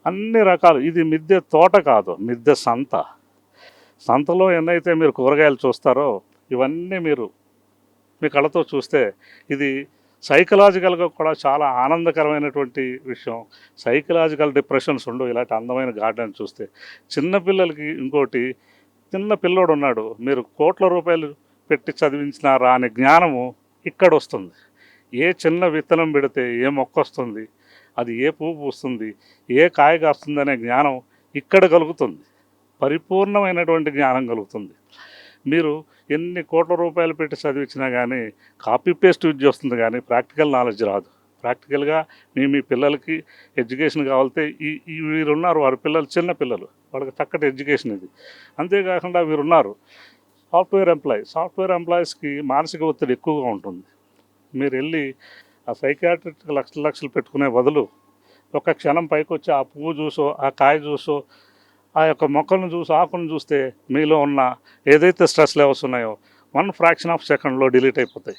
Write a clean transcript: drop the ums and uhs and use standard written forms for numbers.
అన్ని రకాలు. ఇది మిద్దె తోట కాదు, మిద్దె సంత. సంతలో ఎన్నైతే మీరు కూరగాయలు చూస్తారో ఇవన్నీ మీరు మీ కళ్ళతో చూస్తే ఇది సైకలాజికల్గా కూడా చాలా ఆనందకరమైనటువంటి విషయం. సైకలాజికల్ డిప్రెషన్స్ ఉండవు ఇలాంటి అందమైన గార్డెన్ చూస్తే. చిన్నపిల్లలకి ఇంకోటి, చిన్న పిల్లోడు ఉన్నాడు, మీరు కోట్ల రూపాయలు పెట్టి చదివించినా రాని జ్ఞానము ఇక్కడ వస్తుంది. ఏ చిన్న విత్తనం పెడితే ఏ మొక్క వస్తుంది, అది ఏ పువ్వు పూస్తుంది, ఏ కాయ కాస్తుంది అనే జ్ఞానం ఇక్కడ కలుగుతుంది. పరిపూర్ణమైనటువంటి జ్ఞానం కలుగుతుంది. మీరు ఎన్ని కోట్ల రూపాయలు పెట్టి చదివించినా కానీ కాపీ పేస్ట్ యూజ్ చేస్తుంది, కానీ ప్రాక్టికల్ నాలెడ్జ్ రాదు. ప్రాక్టికల్గా మీ పిల్లలకి ఎడ్యుకేషన్ కావాలితే ఈ వీరున్నారు, వారి పిల్లలు చిన్న పిల్లలు, వాళ్ళకి చక్కటి ఎడ్యుకేషన్ ఇది. అంతేకాకుండా వీరున్నారు సాఫ్ట్వేర్ ఎంప్లాయీస్కి మానసిక ఒత్తిడి ఎక్కువగా ఉంటుంది. మీరు వెళ్ళి ఆ సైకాట్రిస్ట్ లక్షలు పెట్టుకునే బదులు ఒక క్షణం పైకి వచ్చి ఆ పువ్వు చూసో, ఆ కాయ చూసో, ఆ యొక్క మొక్కలను చూసి ఆకులను చూస్తే మీలో ఉన్న ఏదైతే స్ట్రెస్ లెవెల్స్ ఉన్నాయో 1 ఫ్రాక్షన్ ఆఫ్ సెకండ్లో డిలీట్ అయిపోతాయి.